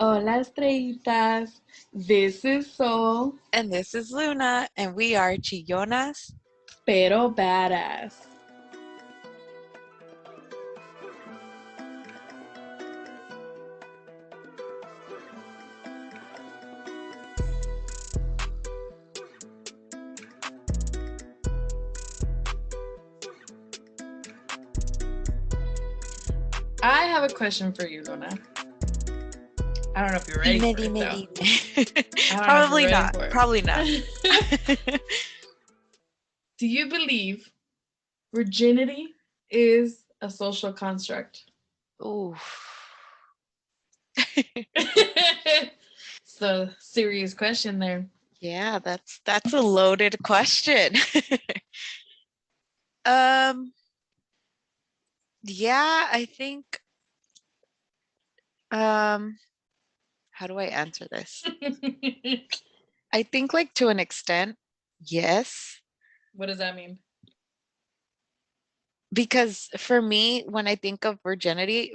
Hola, estrellitas. This is Sol, And this is Luna, and we are Chillonas. pero badass. I have a question for you, Luna. I don't know if you're ready Dime, for it, dime, though. dime. I don't know if you're Probably ready not. for Probably not. it. Do you believe virginity is a social construct? Ooh. It's a serious question there. Yeah, that's a loaded question. um, yeah, I think um how do I answer this? I think like to an extent, yes. What does that mean? Because for me, when I think of virginity,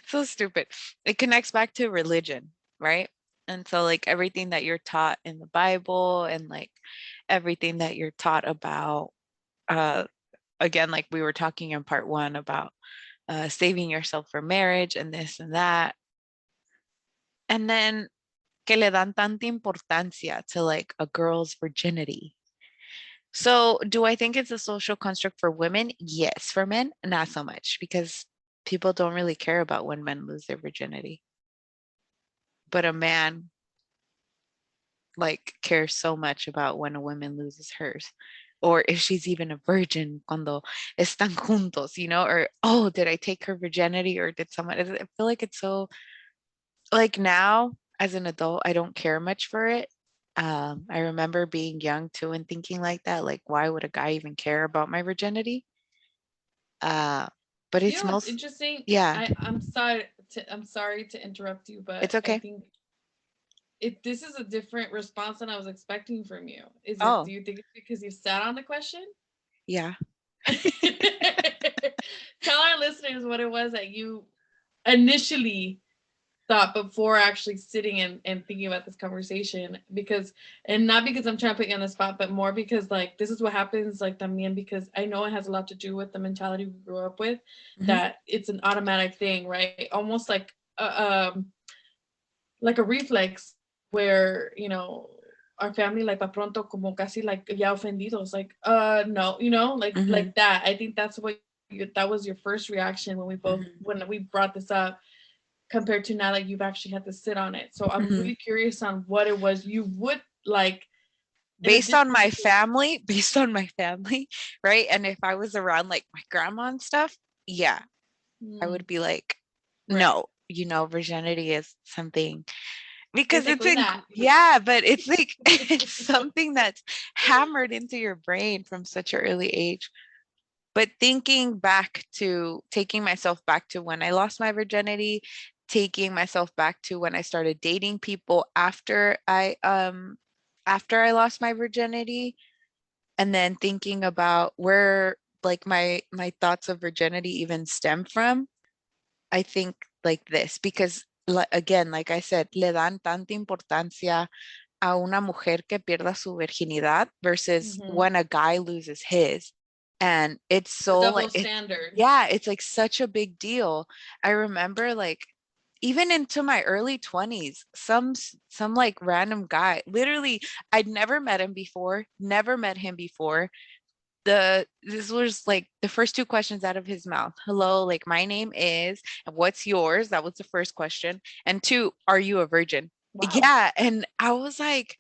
so stupid. It connects back to religion, right? And so like everything that you're taught in the Bible and like everything that you're taught about uh again like we were talking in part 1 about saving yourself for marriage and this and that. And then que le dan tanta importancia to like a girl's virginity. So, do I think it's a social construct for women? Yes. For men, not so much because people don't really care about when men lose their virginity. But a man like cares so much about when a woman loses hers or if she's even a virgin cuando están juntos, or oh, did I take her virginity or did someone? I feel like it's so like now as an adult, I don't care much for it. I remember being young too and thinking like that, like why would a guy even care about my virginity? Uh, but You it's know what's most, interesting? yeah, I'm sorry to interrupt you, it's but I okay. think this is a different response than I was expecting from you. Do Oh, you think it's because you sat on the question? yeah. Tell our listeners what it was that you initially thought before actually sitting and thinking about this conversation, and not because I'm trying to put you on the spot, but more because like this is what happens like también, because I know it has a lot to do with the mentality we grew up with, Hmm. that it's an automatic thing, right? Almost like a reflex where our family like pa pronto como casi like ya ofendidos, like no, Hmm. like that. I think that was your first reaction when Hmm. we brought this up, compared to now that you've actually had to sit on it. So I'm Hmm. really curious on what it was you would like, in Based addition on my to. family, based on my family, right? And if I was around like my grandma and stuff, yeah, I would Mm, be like, right. no, virginity is something because it's Basically in, that. yeah, but it's like it's something that's hammered into your brain from such an early age. But thinking back to taking myself back to when I lost my virginity, taking myself back to when I started dating people after I lost my virginity, and then thinking about where like my thoughts of virginity even stem from, I think like this because again, like I said, le dan tanta importancia a una mujer que pierda su virginidad versus Hmm. when a guy loses his. And it's The so like double it's, standard. yeah, it's like such a big deal. I remember like even into my early 20s, some like random guy, literally I'd never met him before, never met him before. This was like the first two questions out of his mouth. Hello, like my name is, and what's yours? That was the first question. And two, are you a virgin? Wow. Yeah. And I was like,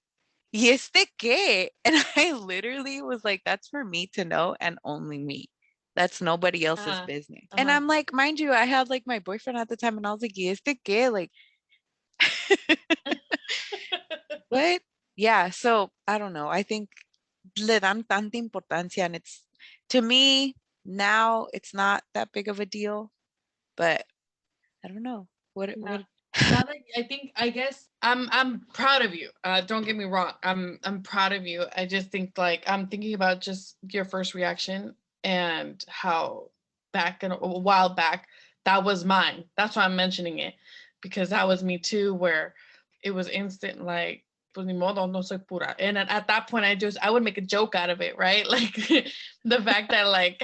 ¿y este qué? And I literally was like, that's for me to know and only me. That's nobody else's Uh-huh. business. And Uh-huh. I'm like, mind you, I had like my boyfriend at the time and I was like, ¿y este qué? Like, what? Yeah. So I don't know. I think le dan tanta importancia and it's to me now it's not that big of a deal, but I don't know. Now, What now that I guess I'm proud of you. Don't get me wrong. I'm proud of you. I just think like I'm thinking about just your first reaction and how back in a while back that was mine. That's why I'm mentioning it. because that was me too, where it was instant, like, pues ni modo, no soy pura. And at that point, I would make a joke out of it, right? Like the fact that like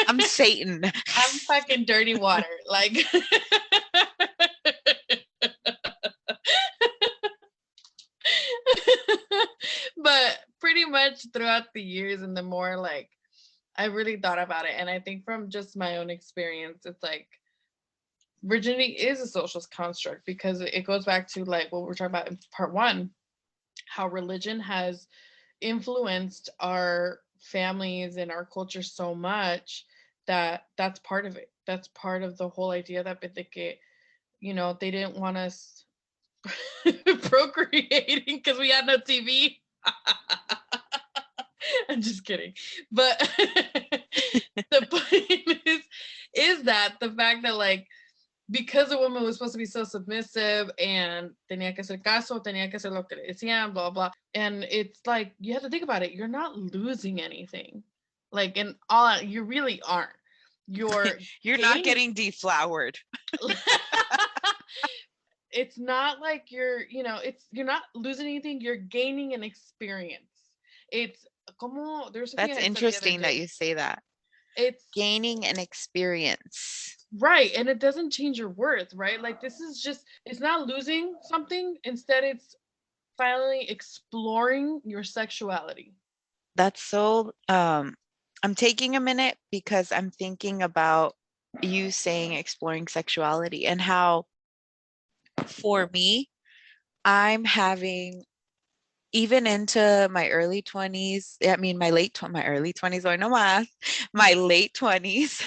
I'm Satan. I'm fucking dirty water, like. But pretty much throughout the years and the more like I really thought about it, and I think from just my own experience, it's like virginity is a social construct because it goes back to like what we're talking about in part one, how religion has influenced our families and our culture so much that that's part of it. That's part of the whole idea that they didn't want us procreating because we had no TV. I'm just kidding. But the point is that the fact that like because a woman was supposed to be so submissive and tenía que hacer caso, tenía que hacer lo que le decían, blah, blah. And it's like, you have to think about it. You're not losing anything. Like, and all, you really aren't. You're not getting deflowered. It's not like you're not losing anything. You're gaining an experience. It's there's something That's interesting that you say that. It's gaining an experience. Right. And it doesn't change your worth, right? Like it's not losing something. Instead, it's finally exploring your sexuality. That's so I'm taking a minute because I'm thinking about you saying exploring sexuality and how for me, I'm having even into my early 20s, I mean my early 20s, or no más, my late 20s,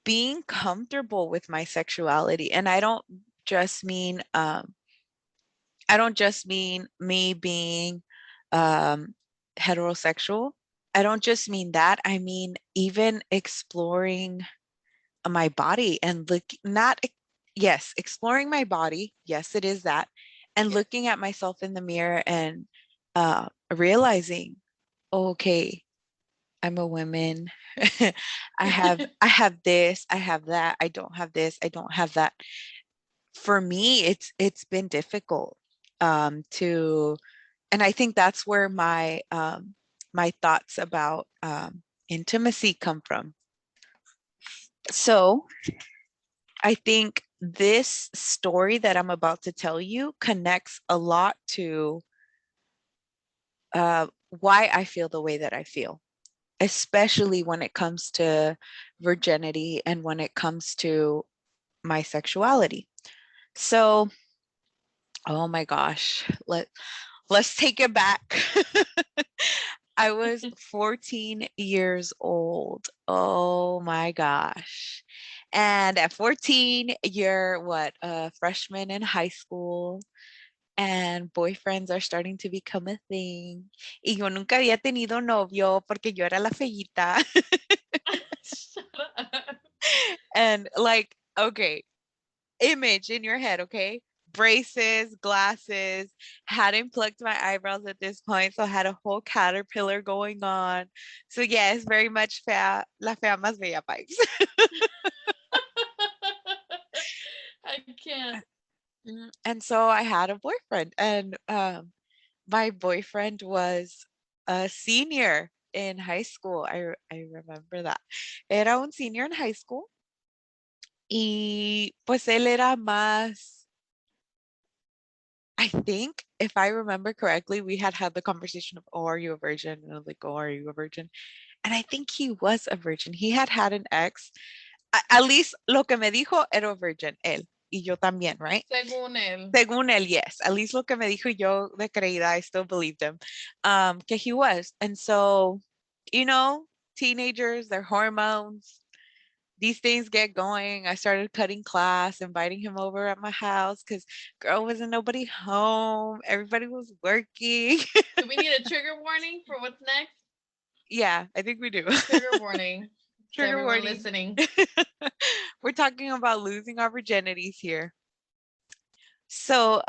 being comfortable with my sexuality. And I don't just mean me being heterosexual. I don't just mean that. I mean even exploring my body and yes, exploring my body. Yes, it is that. And looking at myself in the mirror and realizing, okay, I'm a woman. I have this, I have that, I don't have this, I don't have that. For me, it's been difficult to, and I think that's where my thoughts about intimacy come from. So I think this story that I'm about to tell you connects a lot to why I feel the way that I feel, especially when it comes to virginity and when it comes to my sexuality. So, oh my gosh, let's take it back. I was 14 years old. Oh my gosh. And at 14, you're what, a freshman in high school, and boyfriends are starting to become a thing. Y yo nunca había tenido novio porque yo era la feíta. Shut up. And like, okay, image in your head, okay? Braces, glasses, hadn't plucked my eyebrows at this point, so I had a whole caterpillar going on. So yes, very much fea, la fea más bella vibes. I can't. And so I had a boyfriend, and my boyfriend was a senior in high school. I remember that. Era un senior in high school. Y pues él era más, I think, if I remember correctly, we had the conversation of, oh, are you a virgin? And I was like, oh, are you a virgin? And I think he was a virgin. He had an ex. At least lo que me dijo era virgin, él. Y yo también, right? Según él. Según él, yes. At least lo que me dijo, yo de creída, I still believed him. Que he was. And so, teenagers, their hormones, these things get going. I started cutting class, inviting him over at my house because girl wasn't nobody home. Everybody was working. Do we need a trigger warning for what's next? Yeah, I think we do. Trigger warning. Trigger warning. Listening. We're talking about losing our virginities here. So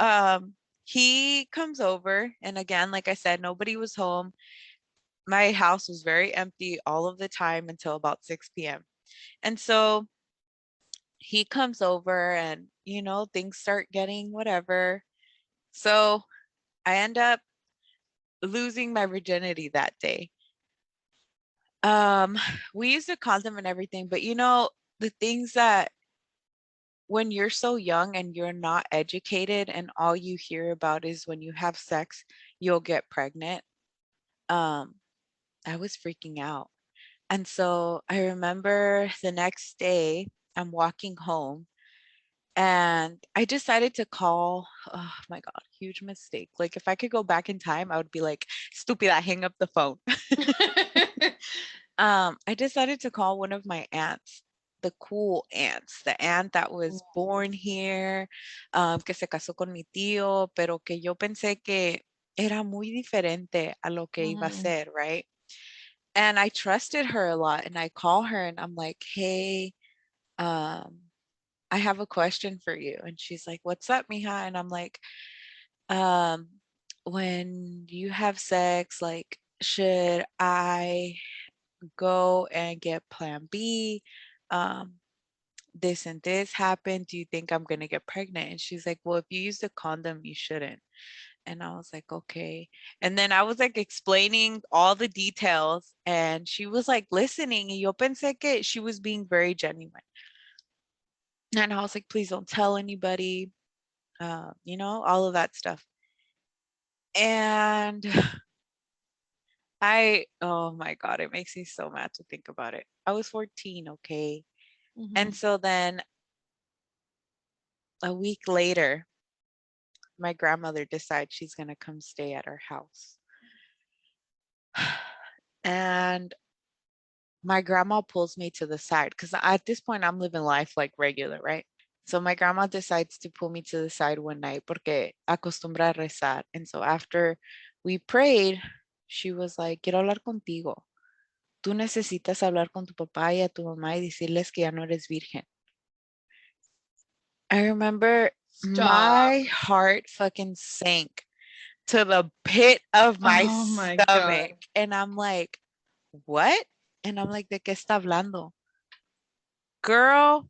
he comes over, and again, like I said, nobody was home. My house was very empty all of the time until about 6 p.m. And so he comes over and, things start getting whatever. So I end up losing my virginity that day. Um, we used a condom and everything, but the things that when you're so young and you're not educated and all you hear about is when you have sex, you'll get pregnant. Um, I was freaking out. And so I remember the next day, I'm walking home and I decided to call. Oh my God, huge mistake. Like, if I could go back in time, I would be like, stupid, I hang up the phone. I decided to call one of my aunts, the cool aunts, the aunt that was born here, que se casó con mi tío, pero que yo pensé que era muy diferente a lo que iba a Mhm. ser, right? And I trusted her a lot, and I call her and I'm like, hey, um, I have a question for you. And she's like, what's up, mija? And I'm like, um, when you have sex, like, should I go and get plan B? Um, this and this happened. Do you think I'm gonna get pregnant? And she's like, well, if you use a condom, you shouldn't. And I was like, okay. And then I was like explaining all the details, and she was like listening. Y yo pensé que she was being very genuine. And I was like, please don't tell anybody, all of that stuff. And oh my God, it makes me so mad to think about it. I was 14, okay? And Mhm. so then a week later, my grandmother decides she's going to come stay at our house. And my grandma pulls me to the side because at this point I'm living life like regular, right? So my grandma decides to pull me to the side one night porque acostumbra a rezar. And so after we prayed, she was like, quiero hablar contigo. Tú necesitas hablar con tu papá y a tu mamá y decirles que ya no eres virgen. I remember Stop. my heart fucking sank to the pit of my Oh my God. stomach. And I'm like, what? And I'm like, ¿de qué está hablando? Girl,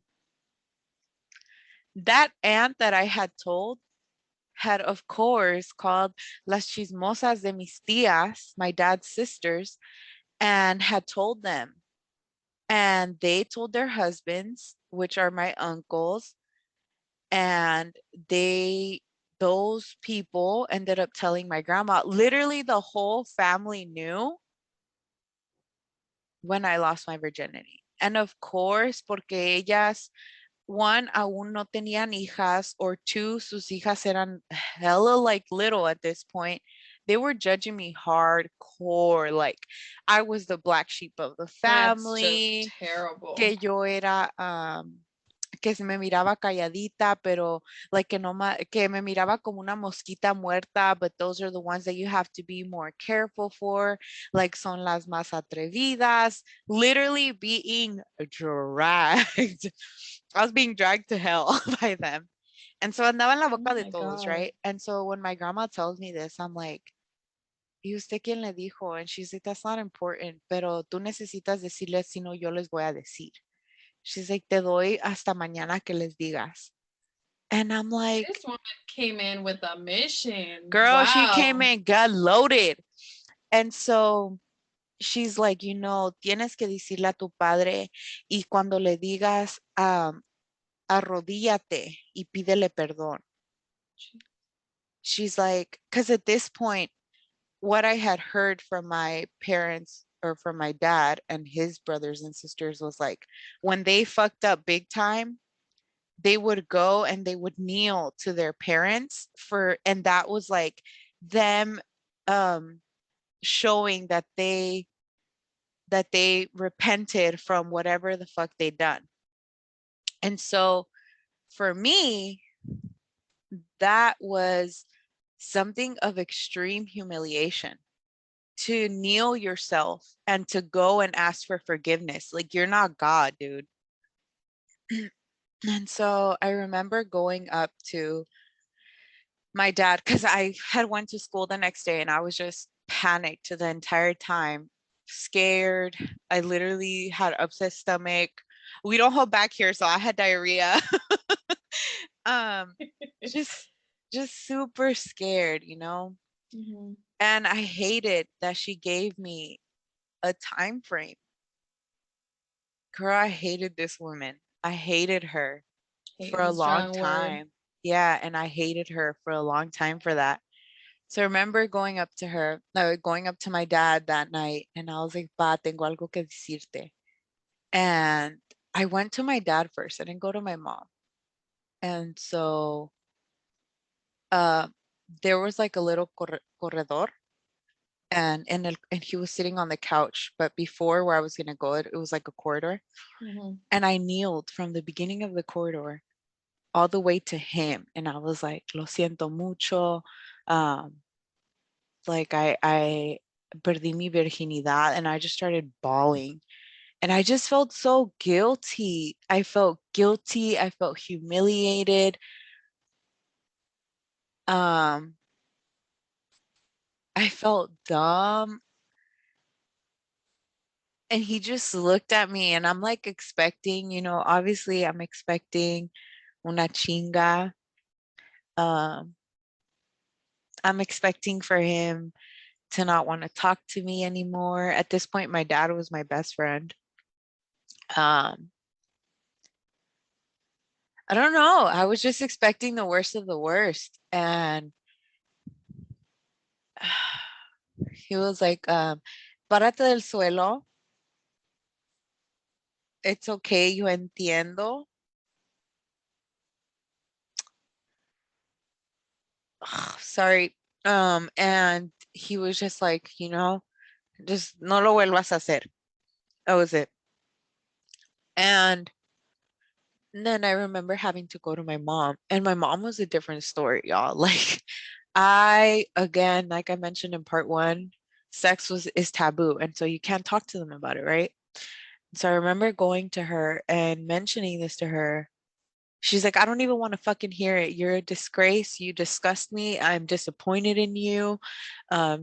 that aunt that I had told had, of course, called las chismosas de mis tías, my dad's sisters, and had told them. And they told their husbands, which are my uncles, and those people ended up telling my grandma. Literally, the whole family knew when I lost my virginity. And of course, porque ellas, one, aún no tenían hijas, or two, sus hijas eran hella like little at this point. They were judging me hardcore. Like I was the black sheep of the That's just family, terrible. que yo era, que se me miraba calladita, pero like que no que me miraba como una mosquita muerta, but those are the ones that you have to be more careful for, like son las más atrevidas, literally being dragged. I was being dragged to hell by them. And so andaba en la Oh boca de my todos, God. right? And so when my grandma tells me this, I'm like, ¿y usted quién le dijo? And she's like, that's not important, pero tú necesitas decirles, si no, yo les voy a decir. She's like, te doy hasta mañana que les digas. And I'm like, This woman came in with a mission. girl, she came Wow. in, got loaded. And so she's like, tienes que decirle a tu padre y cuando le digas, arrodíllate y pídele perdón. She's like, because at this point, what I had heard from my parents or from my dad and his brothers and sisters was like, when they fucked up big time, they would go and they would kneel to their parents and that was like them um showing that they repented from whatever the fuck they done. And so for me, that was something of extreme humiliation, to kneel yourself and to go and ask for forgiveness. Like you're not God, dude. And so I remember going up to my dad because I had went to school the next day and I was just panicked the entire time, scared. I literally had upset stomach. We don't hold back here, so I had diarrhea. um, just just super scared, you know? Mhm. And I hated that she gave me a time frame. Girl, I hated this woman. I hated her Hate for is a a long strong word. time. Yeah, and I hated her for a long time for that. So I remember going up to her, no, going up to my dad that night, and I was like, Pa, tengo algo que decirte. And I went to my dad first. I didn't go to my mom. And so uh there was like a little corredor, and he was sitting on the couch, but before where I was gonna go, it was like a corridor. Mhm. And I kneeled from the beginning of the corridor all the way to him, and I was like, lo siento mucho. Um, like I perdí mi virginidad, and I just started bawling. And I just felt so guilty. I felt guilty. I felt humiliated. Um, I felt dumb. And he just looked at me, and I'm like expecting, obviously I'm expecting una chinga. Um, I'm expecting for him to not want to talk to me anymore. At this point, my dad was my best friend. Um, I don't know. I was just expecting the worst of the worst. And he was like, párate del suelo. It's okay. Yo entiendo. Sorry. And he was just like, just no lo vuelvas a hacer. That was it. And then I remember having to go to my mom, and my mom was a different story, y'all. Like, again, like I mentioned in part one, sex is taboo, and so you can't talk to them about it, right? So I remember going to her and mentioning this to her. She's like, I don't even want to fucking hear it. You're a disgrace. You disgust me. I'm disappointed in you.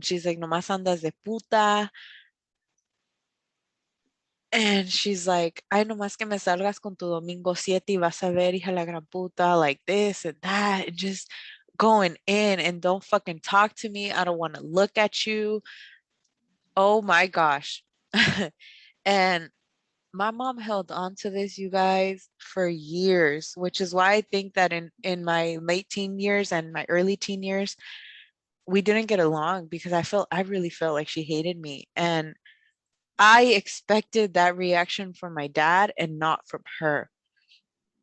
She's like, nomás andas de puta. And she's like, ay, nomás que me salgas con tu domingo 7 y vas a ver, hija la gran puta, like this and that, and just going in, and don't fucking talk to me. I don't want to look at you. Oh my gosh. And my mom held on to this, you guys, for years, which is why I think that in my late teen years and my early teen years, we didn't get along, because I really felt like she hated me. And I expected that reaction from my dad and not from her.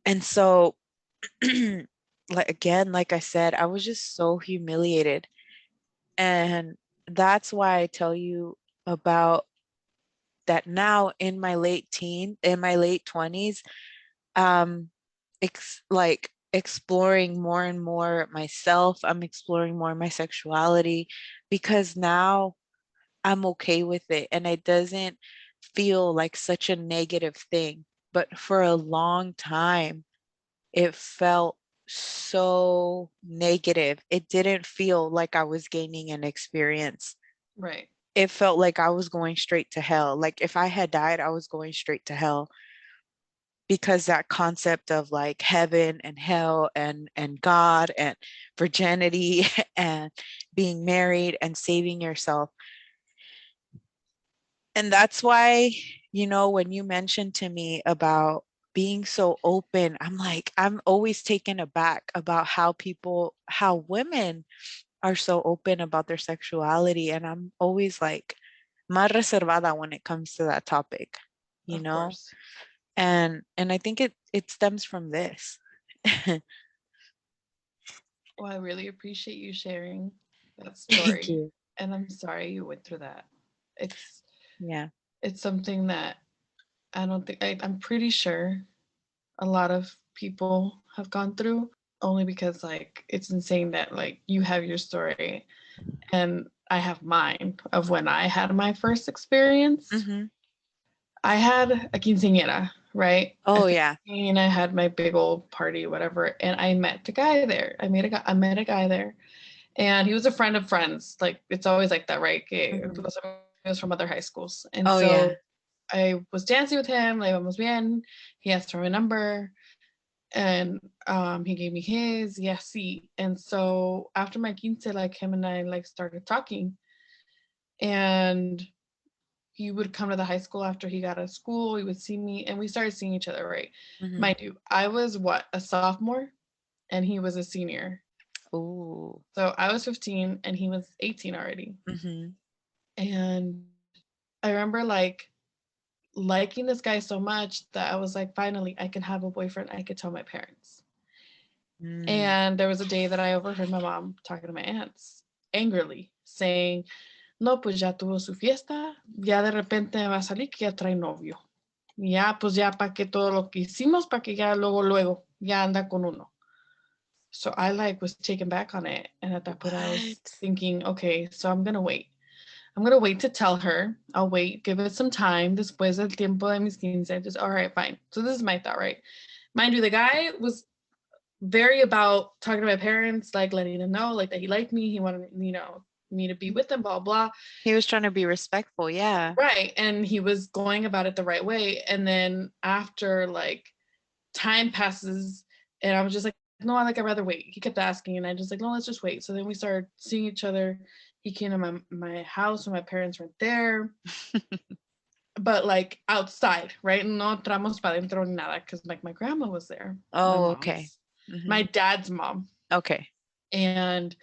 And so, like again, like I said, I was just so humiliated. And that's why I tell you about that now in my late 20s, um, like exploring more and more myself. I'm exploring more my sexuality, because now I'm okay with it, and it doesn't feel like such a negative thing. But for a long time, it felt so negative. It didn't feel like I was gaining an experience. Right. It felt like I was going straight to hell. Like if I had died, I was going straight to hell, because that concept of like heaven and hell and God and virginity and being married and saving yourself. And that's why, when you mentioned to me about being so open, I'm like, I'm always taken aback about how women are so open about their sexuality. And I'm always like, más reservada when it comes to that topic, you Of know? course. And I think it stems from this. Well, I really appreciate you sharing that Thank story. you. And I'm sorry you went through that. It's Yeah. it's something that I don't think I'm pretty sure a lot of people have gone through, only because like it's insane that like you have your story and I have mine of when I had my first experience. Hmm. I had a quinceañera, right? Oh At yeah. 15, I had my big old party, whatever, and I met a guy there. I met a guy there, and he was a friend of friends. Like it's always like that, right? Que Hmm. los amigos from other high schools, and Oh so yeah. I was dancing with him, like vamos bien. He asked for my number, and he gave me his. Yes, see. And so after my quince, like him and I like started talking, and he would come to the high school after he got out of school. He would see me, and we started seeing each other. Right, Mm-hmm. mind you, I was what, a sophomore, and he was a senior. Ooh. So I was 15, and he was 18 already. Mm-hmm. And I remember like liking this guy so much that I was like, finally, I can have a boyfriend. I could tell my parents. Mm. And there was a day that I overheard my mom talking to my aunts angrily, saying, no, pues ya tuvo su fiesta, ya de repente me va a salir que ya trae novio. Ya, pues ya para que todo lo que hicimos, para que ya luego, ya anda con uno. So I like was taken back on it. And at that point I was What? thinking, okay, so I'm going to wait. I'm going to wait to tell her. I'll wait, give it some time. Después del tiempo de mis 15, just, all right, fine. So this is my thought, right? Mind you, the guy was very about talking to my parents, like letting them know like that he liked me. He wanted, me to be with him, blah, blah. He was trying to be respectful. Yeah. Right. And he was going about it the right way. And then after like time passes and I was just like, no, I'd rather wait. He kept asking and I just like, no, let's just wait. So then we started seeing each other. He came to my house when my parents weren't there, but like outside, right? No entramos para dentro ni nada because like my grandma was there, my Oh, okay. mom's, Mm-hmm. my dad's mom. Okay. And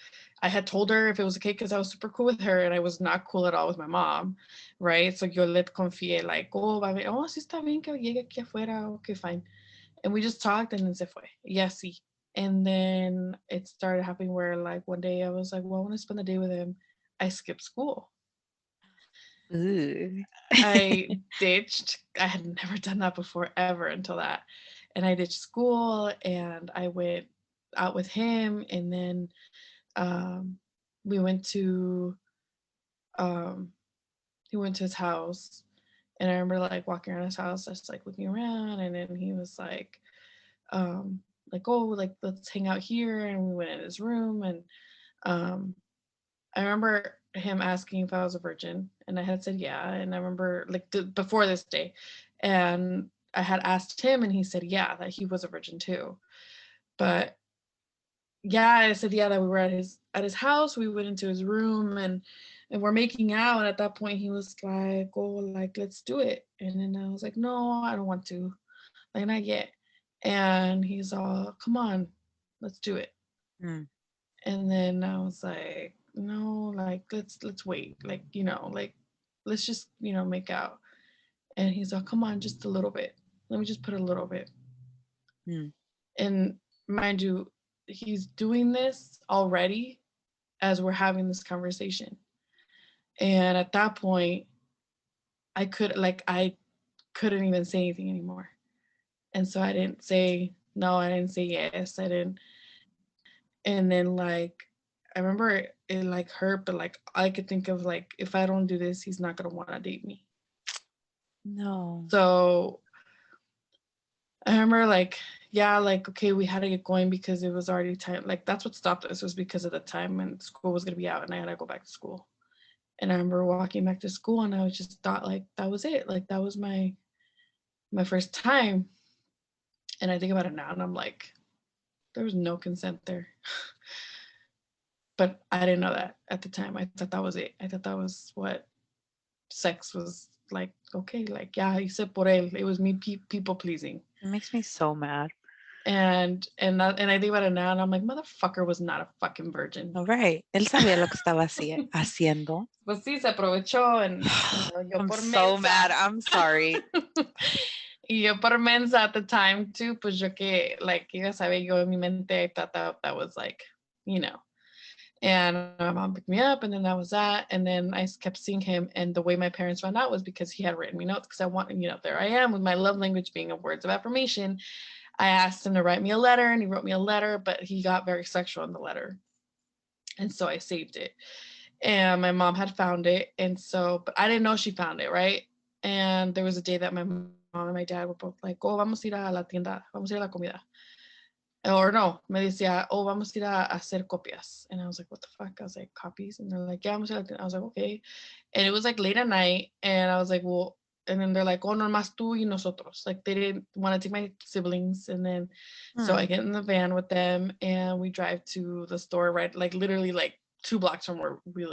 I had told her if it was okay because I was super cool with her and I was not cool at all with my mom, right? So yo le confié like, oh, oh, sí está bien que llegue aquí afuera, okay, fine. And we just talked and then se fue. Yes, sí. And then it started happening where like one day I was like, well, I want to spend the day with him. I skipped school. Ooh. I ditched. I had never done that before ever until that. And I ditched school and I went out with him and then um, we went to um, he went to his house and I remember like walking around his house, just like looking around and then he was um like, oh, like let's hang out here, and we went in his room and um I remember him asking if I was a virgin and I had said yeah, and I remember like before this day, and I had asked him and he said yeah, that he was a virgin too. But yeah, I said yeah, that we were at his house. We went into his room and we're making out. And at that point, he was like, "Oh, like let's do it." And then I was like, "No, I don't want to. Like not yet." And he's all, "Come on, let's do it." Mm. And then I was like, "No, like let's wait. Like like let's just make out." And he's all, "Come on, just a little bit. Let me just put a little bit." Mm. And mind you, he's doing this already as we're having this conversation. And at that point, I couldn't even say anything anymore. And so I didn't say no, I didn't say yes, I didn't. And then like I remember it like hurt, but like I could think of like if I don't do this, he's not gonna want to date me. No. So I remember like yeah, like okay, we had to get going because it was already time. Like that's what stopped us was because of the time when school was gonna be out and I had to go back to school. And I remember walking back to school and I was just thought like that was it. Like that was my first time. And I think about it now and I'm like, there was no consent there. But I didn't know that at the time. I thought that was it. I thought that was what sex was like. Okay, like yeah, hice por él. It was me people pleasing. It makes me so mad. And I think about it now and I'm like, motherfucker was not a fucking virgin. All right. Él sabía lo que estaba haciendo. Pues sí, se aprovechó and yo I'm por so mad. mensa. I'm sorry. Y yo por mensa at the time too, pues yo que, like, ya sabe, yo en mi mente I thought that was like, and my mom picked me up and then that was that. And then I kept seeing him. And the way my parents found out was because he had written me notes because I wanted, there I am with my love language being of words of affirmation. I asked him to write me a letter and he wrote me a letter, but he got very sexual in the letter. And so I saved it. And my mom had found it. And so, but I didn't know she found it, right? And there was a day that my mom and my dad were both like, oh, vamos a ir a la tienda, vamos a ir a la comida. Or no, me decía, oh, vamos a ir a hacer copias. And I was like, what the fuck? I was like, copies? And they're like, yeah, vamos a ir a la tienda. I was like, okay. And it was like late at night. And I was like, well, and then they're like, oh, no más tú y nosotros. Like they didn't want to take my siblings. And then so I Hmm. get in the van with them and we drive to the store, right? Like literally like 2 blocks from where we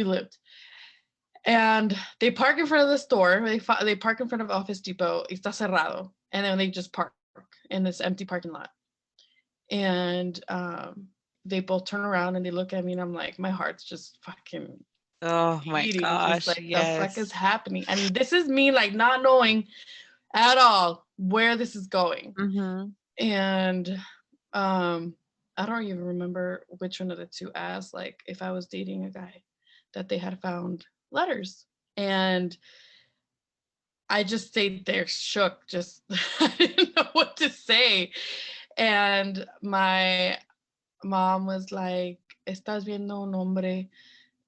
lived. And they park in front of the store. They park in front of Office Depot. Está cerrado. And then they just park in this empty parking lot. And they both turn around and they look at me and I'm like, my heart's just fucking Oh my beating. Just gosh, like the fuck is yes. happening? I mean, this is me like not knowing at all where this is going. Mm-hmm. And um I don't even remember which one of the two asked like if I was dating a guy that they had found letters. And I just stayed there shook, just I didn't know what to say. And my mom was like, estás viendo un hombre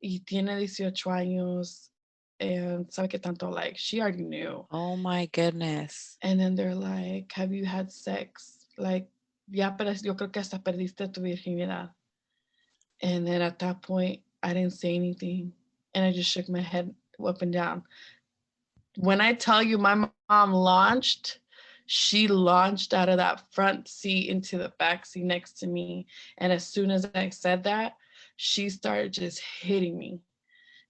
y tiene 18 años and sabe que tanto, like, she already knew. Oh my goodness. And then they're like, have you had sex? Like, ya, pero yo creo que hasta perdiste tu virginidad. And then at that point, I didn't say anything. And I just shook my head up and down. When I tell you my mom launched, she launched out of that front seat into the back seat next to me. And as soon as I said that, she started just hitting me,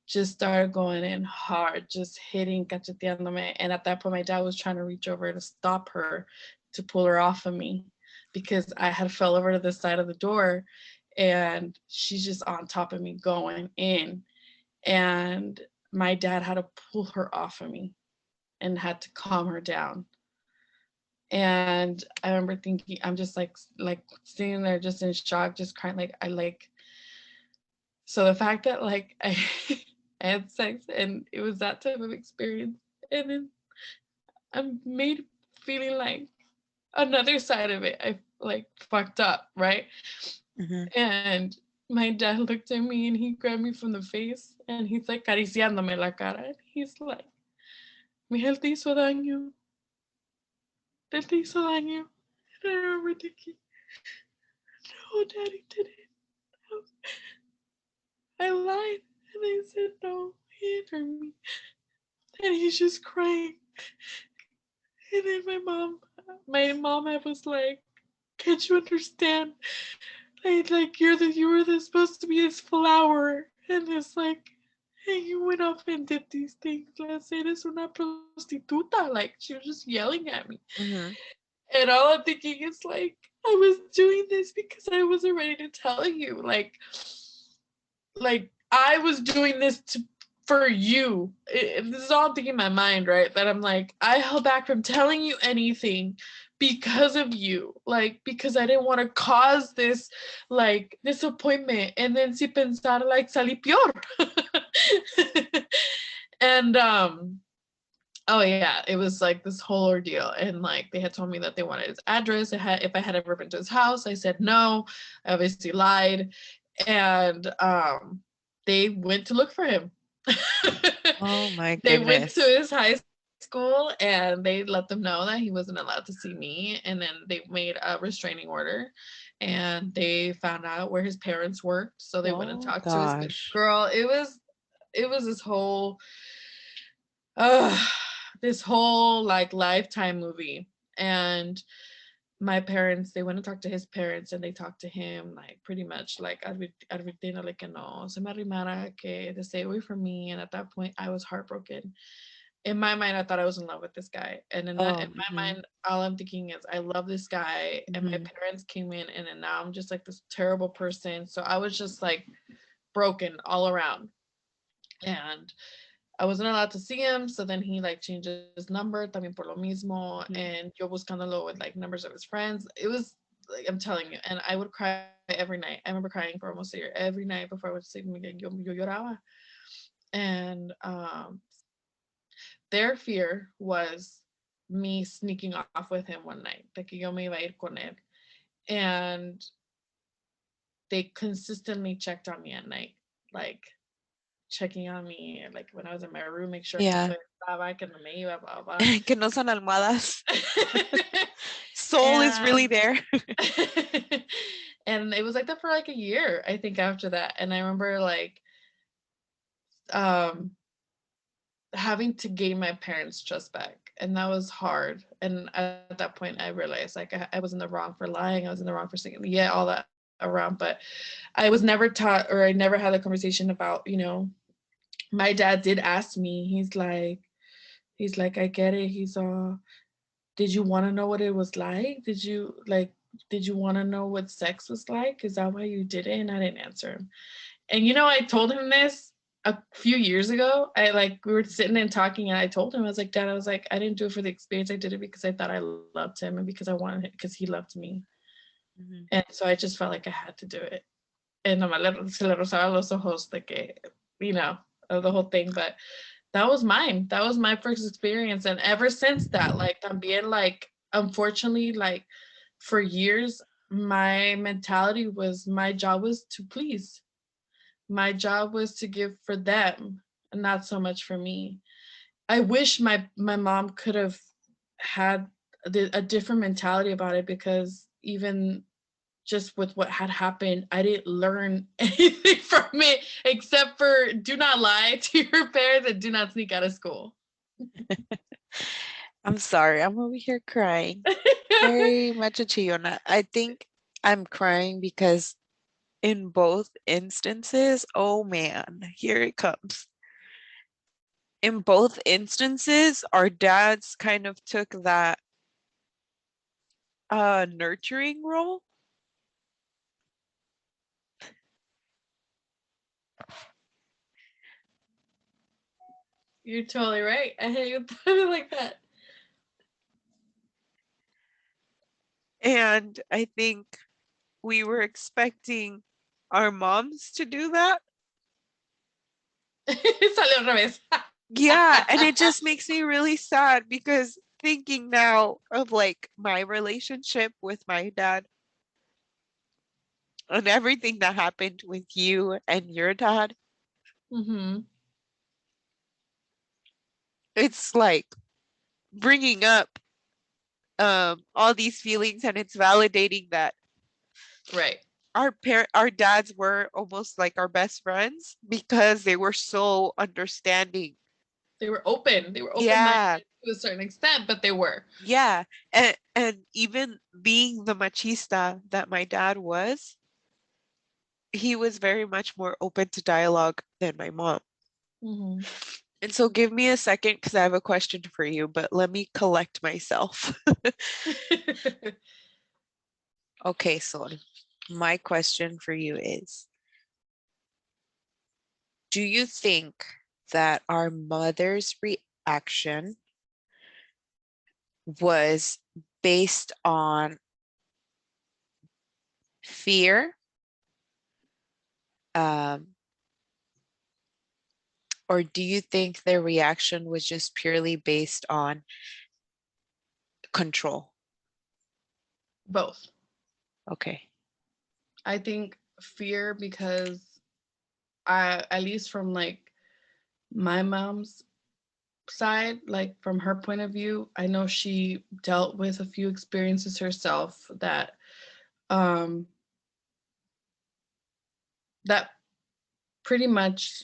just started going in hard, just hitting, cacheteándome. And at that point, my dad was trying to reach over to stop her, to pull her off of me because I had fell over to the side of the door and she's just on top of me going in. And my dad had to pull her off of me and had to calm her down. And I remember thinking, I'm just like sitting there just in shock, just crying. Like I like, so the fact that like I had sex and it was that type of experience, and then I'm made feeling like another side of it. I like fucked up, right? Mm-hmm. And my dad looked at me and he grabbed me from the face and he's like acariciándome la cara. And he's like, Miguel te hizo daño. Él te hizo daño. And I remember thinking, no, daddy didn't. I lied. And I said, no, he didn't hurt me. And he's just crying. And then my mom was like, can't you understand? Like you were supposed to be his flower. And it's like, hey, you went off and did these things. Let's say this una prostituta. Like she was just yelling at me. Mm-hmm. And all I'm thinking is like, I was doing this because I wasn't ready to tell you. Like I was doing this for you. This is all I'm thinking in my mind, right? That I'm like, I held back from telling you anything because of you, like because I didn't want to cause this like disappointment, and then si pensar like salí peor. And oh yeah, it was like this whole ordeal. And like they had told me that they wanted his address. If I had ever been to his house, I said no. I obviously lied. And they went to look for him. Oh my They went to goodness. his high school and they let them know that he wasn't allowed to see me. And then they made a restraining order and they found out where his parents worked. So they went and Oh talked to his gosh. girl. It was uh, this whole like Lifetime movie. And my parents, they went and talked to his parents and they talked to him like pretty much like advirtiendo like que no se me arrimara, que to stay away from me. And at that point I was heartbroken. In my mind I thought I was in love with this guy, and in Oh. my Mm-hmm. mind all I'm thinking is I love this guy, and my Mm-hmm. parents came in and then now I'm just like this terrible person. So I was just like broken all around. And I wasn't allowed to see him, so then he like changed his number también por lo mismo, Mm-hmm. and yo buscándolo with like numbers of his friends. It was like I'm telling you, and I would cry every night. I remember crying for almost a year every night before I went to sleep. Yo lloraba, and their fear was me sneaking off with him one night, de que yo me iba a ir con él, and they consistently checked on me at night, like checking on me, like when I was in my room, make sure que Yeah. todo estaba, que no me iba, blah, blah. Que no son almohadas. Soul is really And there. and it was like that for like a year, I think, after that. And I remember like um having to gain my parents' trust back. And that was hard. And at that point, I realized like I was in the wrong for lying. I was in the wrong for saying, yeah, all that around. But I was never taught, or I never had a conversation about, my dad did ask me, he's like, I get it. Did you want to know what it was like? Did you want to know what sex was like? Is that why you did it? And I didn't answer him. And I told him this a few years ago. We were sitting and talking, and I told him, I was like, Dad, I was like, I didn't do it for the experience. I did it because I thought I loved him and because I wanted it, because he loved me. Mhm. And so I just felt like I had to do it. And se le rosaba los ojos de que, you know, of the whole thing. But that was mine. That was my first experience. And ever since that, like, también, like, unfortunately, like, for years, my mentality was my job was to please. My job was to give for them and not so much for me. I wish my mom could have had a different mentality about it, because even just with what had happened, I didn't learn anything from it except for do not lie to your parents and do not sneak out of school. I'm sorry, I'm over here crying. Very much a chillona. I think I'm crying because in both instances, oh man, here it comes. In both instances, our dads kind of took that nurturing role. You're totally right. I hate you put it like that. And I think we were expecting our moms to do that. Salió al revés. Yeah, and it just makes me really sad because thinking now of like my relationship with my dad and everything that happened with you and your dad, Mm-hmm. it's like bringing up all these feelings, and it's validating that Right. our dads were almost like our best friends because they were so understanding. They were open. They were open minded Yeah, to a certain extent, but they were. yeah. And even being the machista that my dad was, he was very much more open to dialogue than my mom. Mm-hmm. And so give me a second because I have a question for you, but let me collect myself. Okay, so my question for you is, do you think that our mother's reaction was based on fear, um, or do you think their reaction was just purely based on control? Both. Okay. I think fear, because at least from like my mom's side, like from her point of view, I know she dealt with a few experiences herself um that pretty much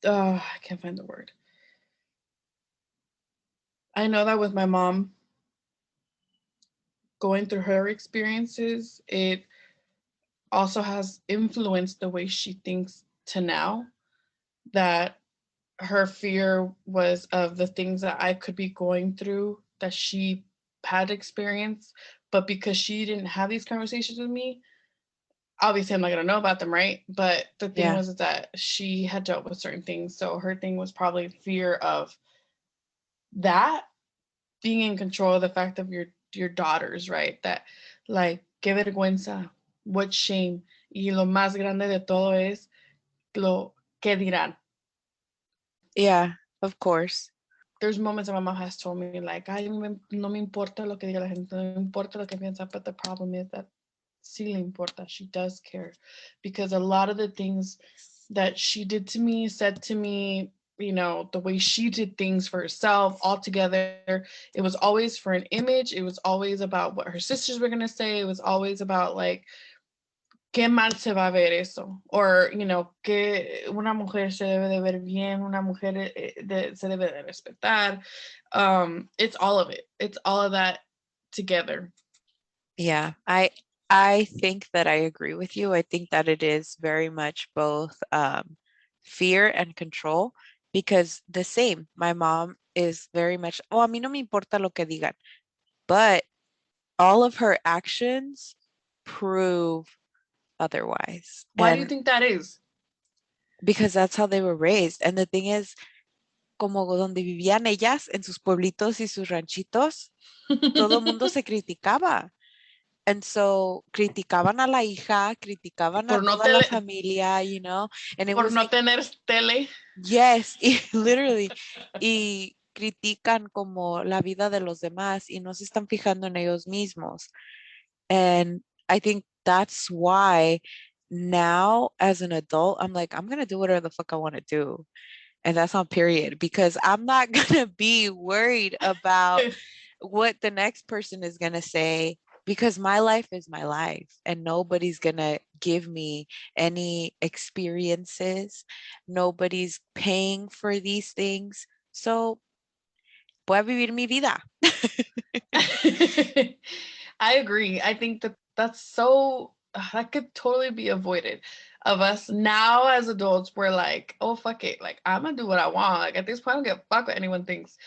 I can't find the word. I know that with my mom going through her experiences, it also has influenced the way she thinks to now. That her fear was of the things that I could be going through that she had experienced, but because she didn't have these conversations with me, obviously I'm not gonna know about them, right? But the thing Yeah. was that she had dealt with certain things, so her thing was probably fear of that, being in control of the fact of your daughters, right? That, like, qué vergüenza, what shame, y lo más grande de todo es lo que dirán. Yeah, of course. There's moments that my mom has told me, like, ay, no me importa lo que diga la gente, no me importa lo que piensa, but the problem is that sí le importa, she does care. Because a lot of the things that she did to me, said to me, the way she did things for herself altogether, it was always for an image. It was always about what her sisters were going to say. It was always about, like, qué mal se va a ver eso. Or, you know, que una mujer se debe de ver bien, una mujer se debe de respetar. It's all of it. It's all of that together. Yeah, I think that I agree with you. I think that it is very much both fear and control because the same, my mom is very much, oh, a mí no me importa lo que digan, but all of her actions prove otherwise. Why do you And think that is? because that's how they were raised. And the thing is, como donde vivían ellas, en sus pueblitos y sus ranchitos, todo el mundo se criticaba. And so criticaban a la hija, criticaban a por no toda la tele, familia, and it por was no like, tener tele. yes, y literally, y critican como la vida de los demás y no se están fijando en ellos mismos. And I think that's why now as an adult, I'm like, I'm gonna do whatever the fuck I want to do. And that's on period because I'm not gonna be worried about what the next person is going to say because my life is my life and nobody's going to give me any experiences. Nobody's paying for these things. So, voy a vivir mi vida. I agree. I think that that's so that could totally be avoided. Of us now as adults, we're like, oh fuck it, like I'm gonna do what I want. Like at this point, I don't give a fuck what anyone thinks.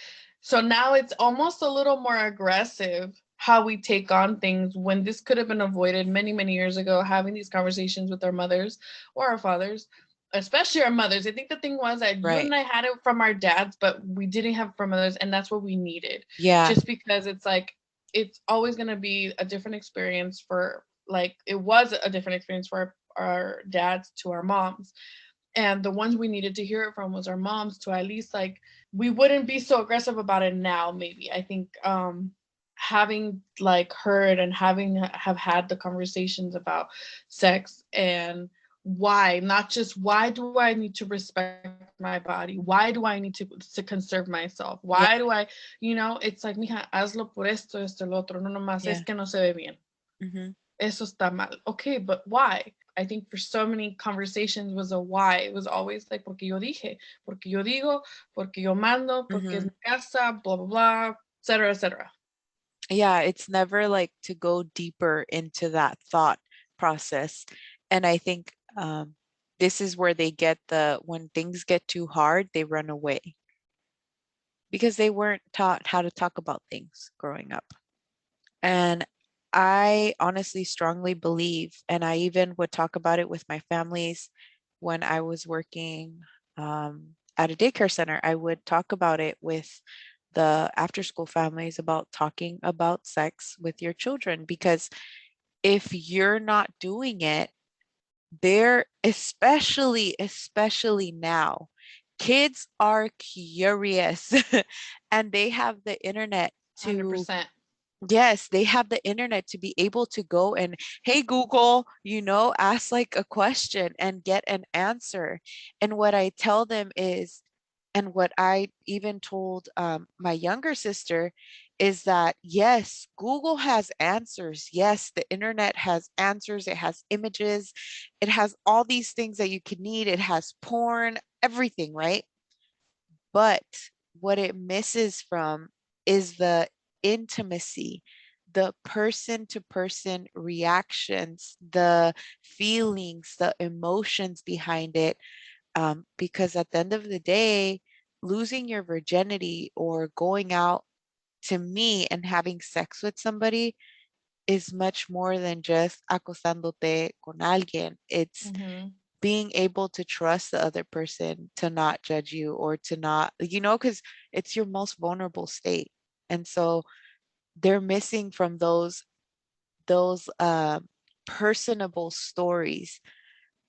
So now it's almost a little more aggressive how we take on things when this could have been avoided many, many years ago, having these conversations with our mothers or our fathers, especially our mothers. I think the thing was that you Right. and I had it from our dads, but we didn't have it from others, and that's what we needed. Yeah. Just because it's like it's always going to be a different experience for like it was a different experience for our dads to our moms, and the ones we needed to hear it from was our moms, to at least like we wouldn't be so aggressive about it now. Maybe I think having like heard and having have had the conversations about sex and why, not just why do I need to respect my body, why do I need to conserve myself, why do Yeah. I, you know, it's like mija, hazlo por esto lo otro, no nomás es Yeah. que no se ve bien, Hmm. eso está mal. Okay, but why? I think for so many conversations was a why. It was always like, porque yo dije, porque yo digo, porque yo mando, porque es Hmm. mi casa, blah, blah, blah, etc., etc. Yeah. It's never like to go deeper into that thought process. And I think this is where they get when things get too hard, they run away because they weren't taught how to talk about things growing up. And I honestly strongly believe, and I even would talk about it with my families when I was working at a daycare center. I would talk about it with the after school families about talking about sex with your children because if you're not doing it, they're especially now, kids are curious and they have the internet to 100%. yes, they have the internet to be able to go and, hey, Google, ask like a question and get an answer. And what I tell them is, and what I even told my younger sister is that, yes, Google has answers. Yes, the internet has answers. It has images. It has all these things that you could need. It has porn, everything, right? But what it misses from is the intimacy, the person to person reactions, the feelings, the emotions behind it. Because at the end of the day, losing your virginity or going out to me and having sex with somebody is much more than just acostándote con alguien. It's Mm-hmm. being able to trust the other person to not judge you or to not, because it's your most vulnerable state. And so they're missing from those personable stories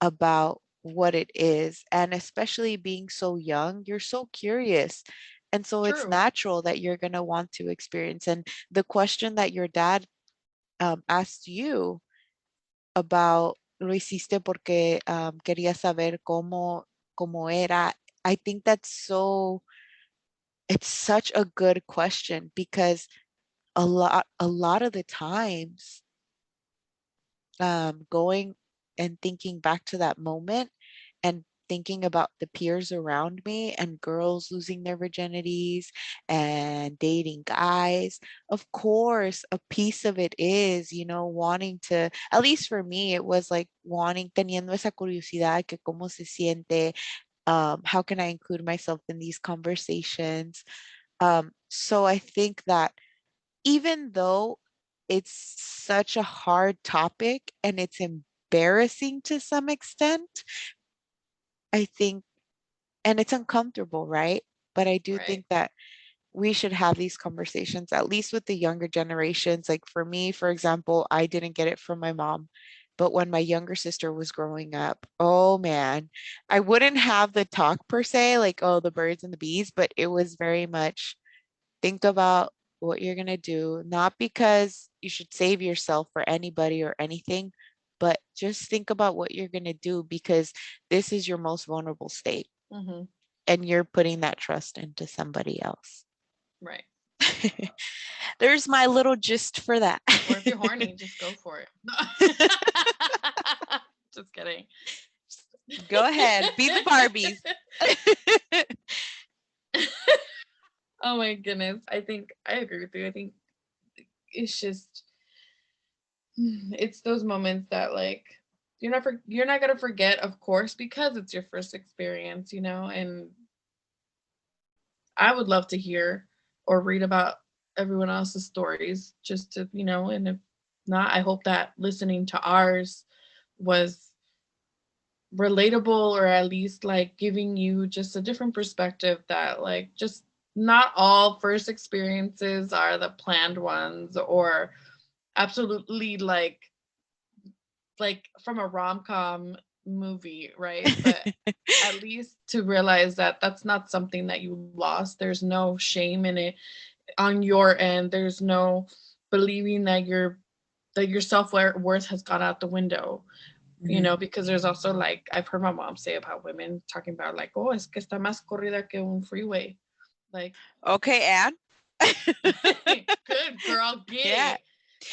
about what it is. And especially being so young, you're so curious. And so it's True. natural that you're going to want to experience. And the question that your dad asked you about lo hiciste porque querías saber cómo era. I think it's such a good question because a lot of the times going and thinking back to that moment and thinking about the peers around me and girls losing their virginities and dating guys, of course, a piece of it is, wanting to, at least for me, it was like wanting, teniendo esa curiosidad, que cómo se siente, how can I include myself in these conversations? So I think that even though it's such a hard topic and it's embarrassing to some extent, I think, and it's uncomfortable, right? But I do Right. think that we should have these conversations, at least with the younger generations. Like for me, for example, I didn't get it from my mom. But when my younger sister was growing up, oh man, I wouldn't have the talk per se, like, oh, the birds and the bees, but it was very much think about what you're going to do, not because you should save yourself for anybody or anything, but just think about what you're going to do because this is your most vulnerable state Mm-hmm. and you're putting that trust into somebody else. Right. There's my little gist for that. Or if you're horny, just go for it. Just kidding. Go ahead, be the Barbies. Oh my goodness. I think I agree with you. I think it's just it's those moments that like you're not gonna forget, of course, because it's your first experience, and I would love to hear or read about everyone else's stories just to, and if not, I hope that listening to ours was relatable or at least like giving you just a different perspective that like just not all first experiences are the planned ones or absolutely like from a rom-com movie, right? But at least to realize that that's not something that you lost. There's no shame in it on your end. There's no believing that your self-worth has gone out the window, Mhm. because there's also like I've heard my mom say about women talking about like, oh, es que está más corrida que un freeway. Like, Okay, Anne. good girl, get Yeah, it.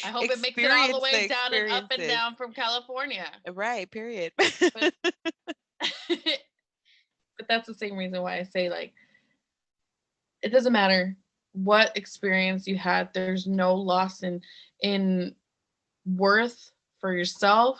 I hope it makes it all the experience the way down and up and experiences. down from California. Right, period. But but that's the same reason why I say like it doesn't matter what experience you had. There's no loss in worth for yourself,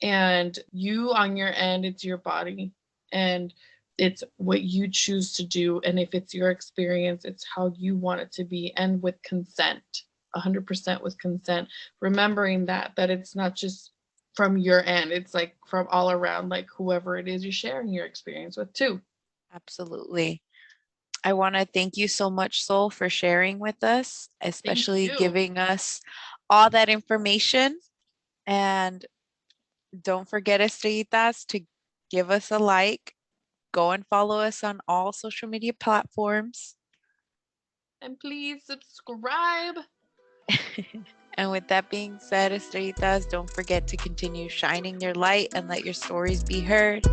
and you on your end, it's your body and it's what you choose to do, and if it's your experience, it's how you want it to be, and with consent, 100% with consent, remembering that it's not just from your end, it's like from all around, like whoever it is you're sharing your experience with too. Absolutely. I want to thank you so much, Sol, for sharing with us, Thank especially you. giving us all that information. And don't forget, Estrellitas, to give us a like, go and follow us on all social media platforms. And please subscribe. And with that being said, Estrellitas, don't forget to continue shining your light and let your stories be heard.